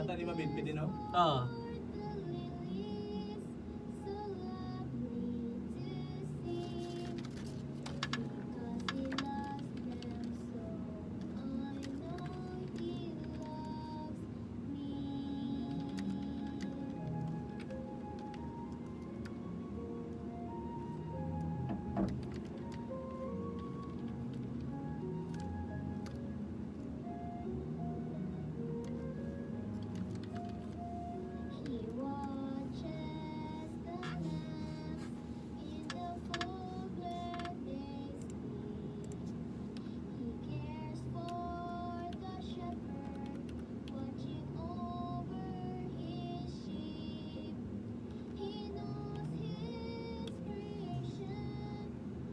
kanta ni Mabit, pwede no? Oh. He watches the lambs in the fold where they sleep. He cares for the shepherd, watching over his sheep. He knows his creation,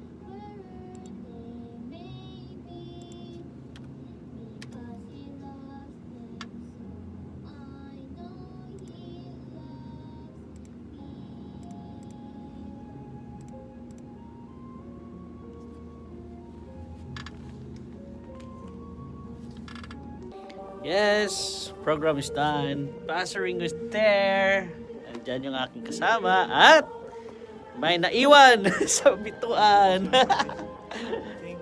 wherever they may be, because he loves them so. I know he loves me. Yes, program is done. Pastor Ringo is there. Andyan yung aking kasama at may naiwan sa bituan.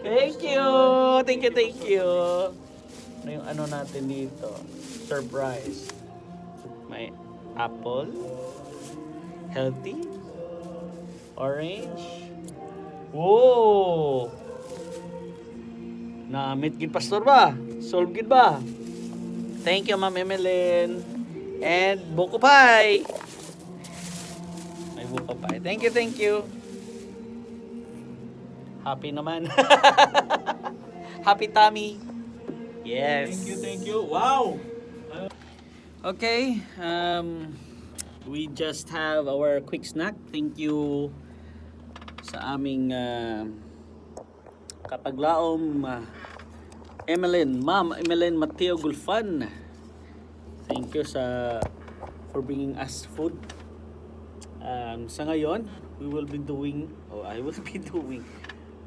Thank you. Thank you, thank you. Ano yung ano natin dito? Surprise. May apple. Healthy. Orange. Whoa! Namit gid pastor ba? Solve gid ba? Thank you, Ma'am Emeline. And buko pie. May buko pie. Thank you, thank you. Happy naman. Happy tummy. Yes. Thank you. Wow! Okay, we just have our quick snack. Thank you sa aming kapaglaom Ma'am Emeline Mateo Gulfan. Thank you for bringing us food. Sa ngayon, I will be doing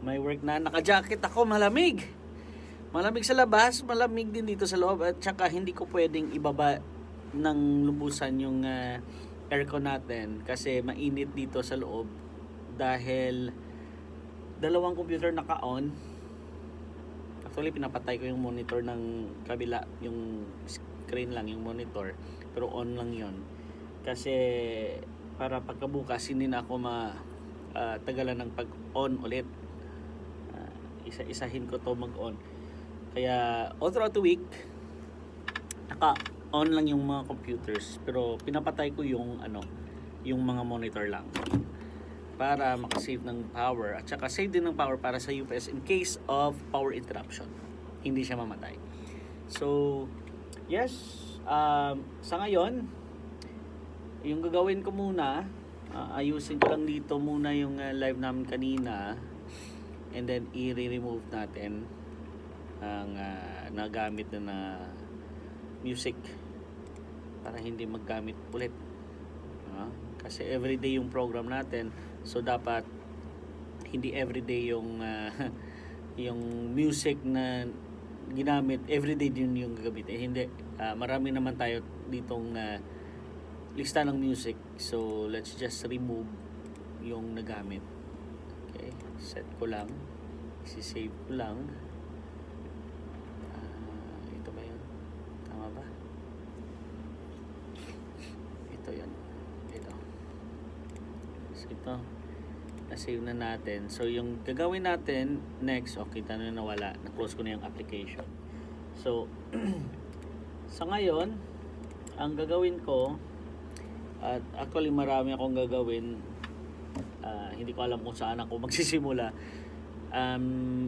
my work na. Naka-jacket ako, malamig. Malamig sa labas, malamig din dito sa loob at saka hindi ko pwedeng ibaba ng lubusan yung aircon natin kasi mainit dito sa loob dahil dalawang computer naka-on. Actually, pinapatay ko yung monitor ng kabila, yung screen lang, yung monitor, pero on lang yon kasi para pagkabukas hindi na ako tagalan ng pag-on ulit. Isa-isahin ko to mag-on. Kaya all throughout the week naka-on lang yung mga computers pero pinapatay ko yung yung mga monitor lang para makasave ng power at saka save din ng power para sa UPS in case of power interruption. Hindi siya mamatay. So, yes, sa ngayon, yung gagawin ko muna, ayusin ko lang dito muna yung live namin kanina and then i-remove natin ang nagamit na music para hindi maggamit ulit. Kasi everyday yung program natin, so dapat hindi everyday yung yung music na ginamit everyday din yung gagamitin. Hindi, marami naman tayo ditong lista ng music, so let's just remove yung nagamit. Okay, set ko lang, isi-save ko lang. Ito ba yun? Tama ba? Ito yun. Ito. So ito, na-save na natin. So yung gagawin natin next, kita na nawala, na-close ko na yung application. So sa ngayon, ang gagawin ko, at actually marami akong gagawin, hindi ko alam kung saan ako magsisimula.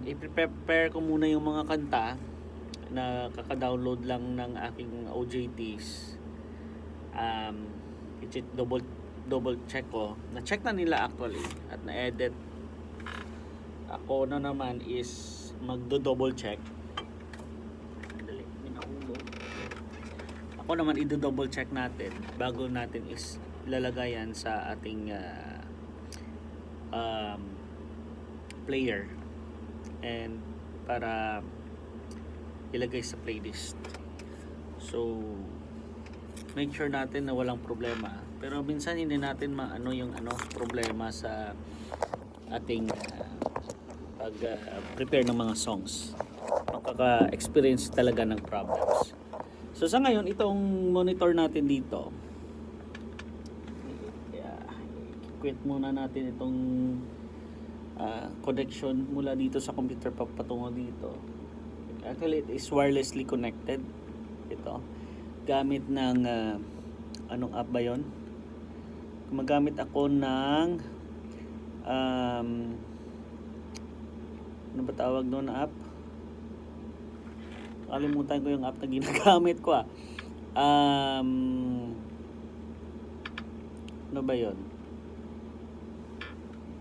I-prepare ko muna yung mga kanta na kaka-download lang ng aking OJTs. Double check ko. Na-check na nila actually at na-edit. Ako na naman is magdo-double check. Dali, minahulog. Ako naman i-double check natin bago natin is lalagayan sa ating player and para ilagay sa playlist. So make sure natin na walang problema. Pero minsan hindi natin maano yung problema sa ating pag prepare ng mga songs. Makaka-experience talaga ng problems. So sa ngayon, itong monitor natin dito, quit muna natin itong connection mula dito sa computer patungo dito. Actually, it is wirelessly connected. Ito. Gamit ng anong app ba yon? Gumagamit ako ng ano ba tawag doon na app? Kalimutan ko yung app na ginagamit ko ano ba yon?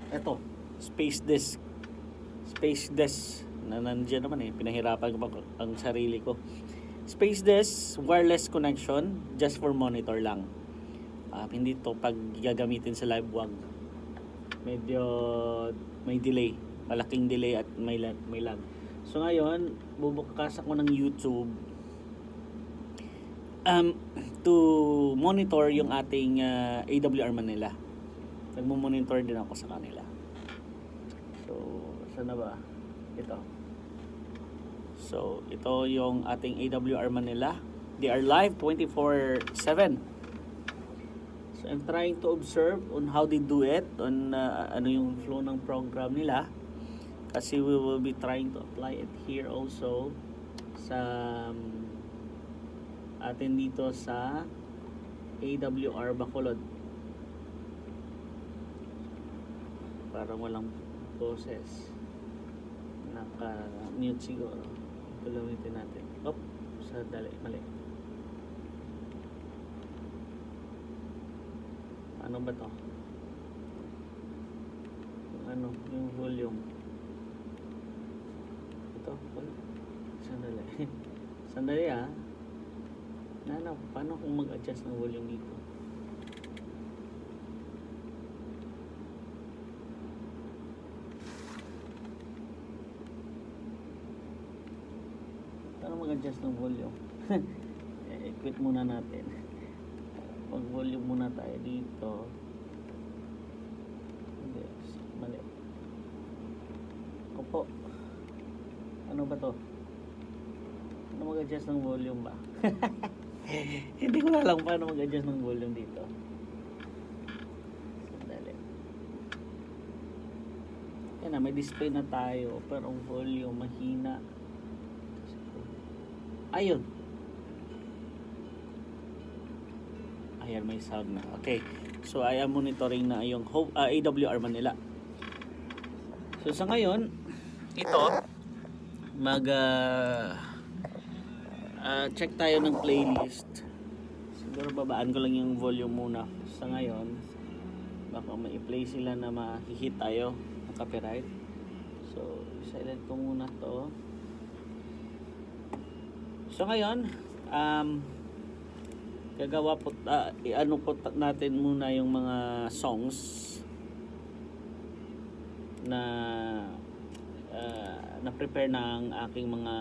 Ito, Space Desk na nandiyan naman pinahirapan ko pa ang sarili ko. Space Desk wireless connection just for monitor lang. Hindi to pag gagamitin sa live wag. Medyo may delay, malaking delay at may lag. So ngayon, bubukas ako ng YouTube to monitor yung ating AWR Manila. Nagmo-monitor din ako sa kanila. So, saan na ba? Ito. So, ito yung ating AWR Manila. They are live 24/7. So, I'm trying to observe on how they do it, on ano yung flow ng program nila. Kasi we will be trying to apply it here also sa atin dito sa AWR Bacolod. Parang walang boses. Naka-mute siguro. Gagamitin natin. Sadali, mali. Ano ba to? Yung volume. Ito, sandali. Sandali paano kung mag-adjust ng volume dito? Paano mag-adjust ng volume? Quit muna natin. Mag-volume muna tayo dito. Hindi, mali. Opo. Ano ba to? Ano mag-adjust ng volume ba? Hindi ko na alam paano mag-adjust ng volume dito. Sandali. Yan may display na tayo. Pero ang volume mahina. Ayun. Ayan, may sound na. Okay. So, I am monitoring na yung AWR Manila. So, sa ngayon, ito, check tayo ng playlist. Siguro babaan ko lang yung volume muna sa ngayon. Baka ma-play sila na mahihit tayo ng copyright. So, silent ko muna to. So ngayon, gagawa po natin muna yung mga songs na na-prepare ng aking mga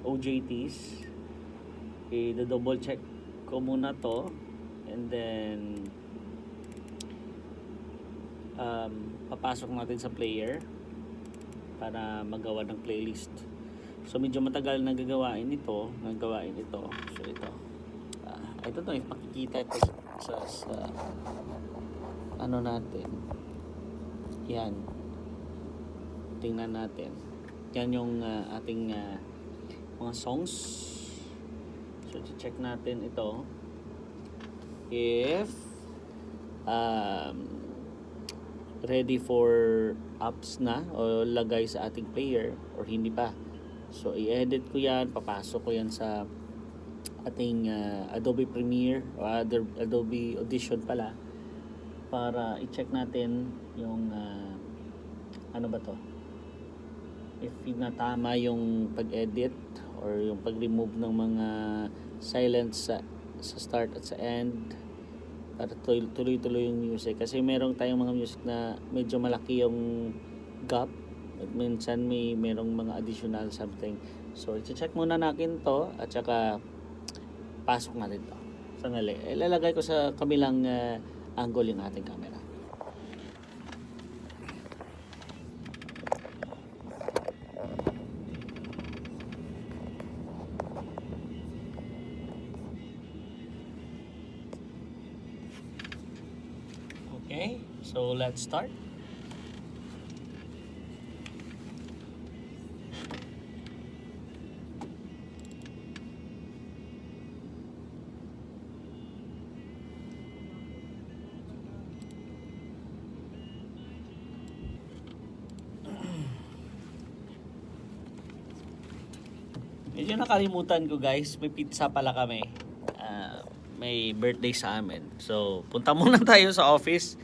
OJTs. I-double check ko muna to and then papasok natin sa player para magawa ng playlist. So medyo matagal na gagawain ito. So ito. I don't know if makikita ito sa ano natin. Yan. Tingnan natin. Yan yung ating mga songs. So check natin ito. If ready for apps na o lagay sa ating player or hindi pa. So i-edit ko yan, papasok ko yan sa ating Adobe Premiere o Adobe Audition pala para i-check natin yung ano ba to, if natama yung pag-edit or yung pag-remove ng mga silence sa start at sa end para tuloy-tuloy yung music. Kasi merong tayong mga music na medyo malaki yung gap at minsan merong mga additional something. So i-check muna natin to at saka pasok natin to. So Sandali. Ilalagay ko sa kabilang angle yung ating camera. Okay, so let's start. Medyo nakalimutan ko guys, may pizza pala kami. May birthday sa amin. So, punta muna tayo sa office.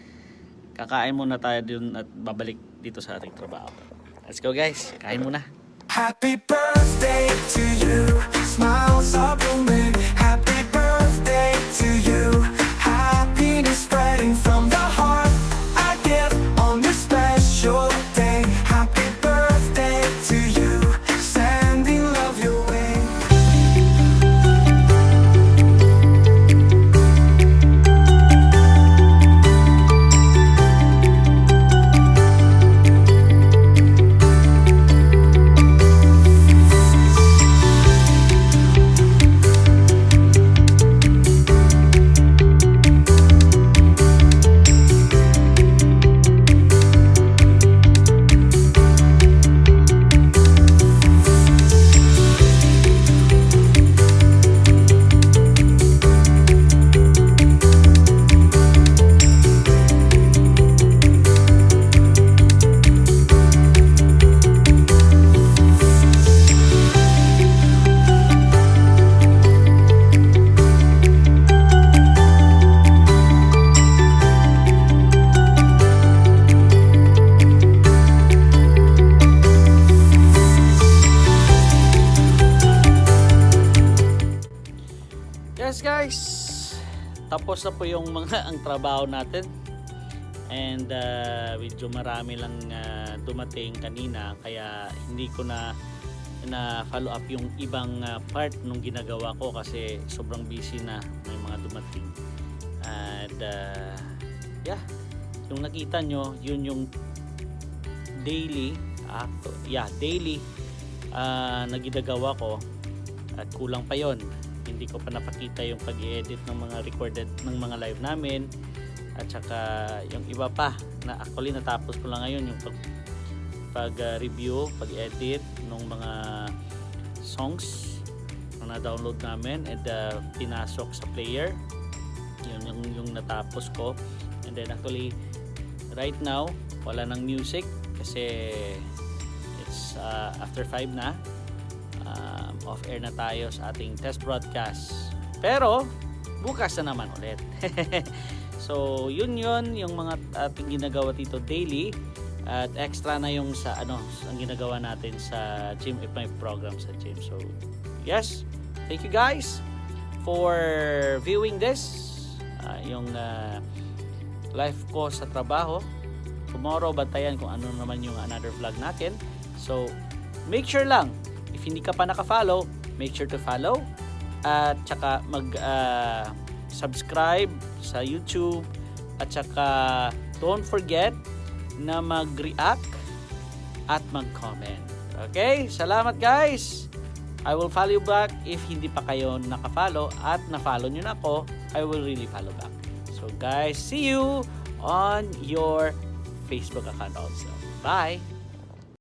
Kakain muna tayo dun at babalik dito sa ating trabaho. Let's go guys, kain muna. Happy birthday to you. Smiles are blooming. Happy birthday to you. Happiness spreading from the heart. I give on this special day. Happy birthday to you. Sending love your way. Yes guys, tapos na po yung mga ang trabaho natin. And medyo marami lang dumating kanina, kaya hindi ko na follow up yung ibang part nung ginagawa ko kasi sobrang busy na, may mga dumating. And yeah, yung nakita nyo, yun yung daily na ginagawa ko, at kulang pa yon. Hindi ko pa napakita yung pag-edit ng mga recorded ng mga live namin, at saka yung iba pa na actually natapos ko lang ngayon, yung pag-review, pag-edit ng mga songs na na-download namin and pinasok sa player. Yun yung natapos ko. And then actually right now wala nang music kasi it's after 5 na. Off-air na tayo sa ating test broadcast. Pero bukas na naman ulit. So yun yung mga ating ginagawa dito daily, at extra na yung sa ang ginagawa natin sa gym, may program sa gym. So yes, thank you guys for viewing this, yung life ko sa trabaho. Tomorrow bantayan kung ano naman yung another vlog natin. So make sure lang, if hindi ka pa naka-follow, make sure to follow, at saka subscribe sa YouTube, at saka don't forget na mag-react at mag-comment. Okay? Salamat guys! I will follow you back if hindi pa kayo naka-follow, at na-follow nyo na ako, I will really follow back. So guys, see you on your Facebook account also. Bye!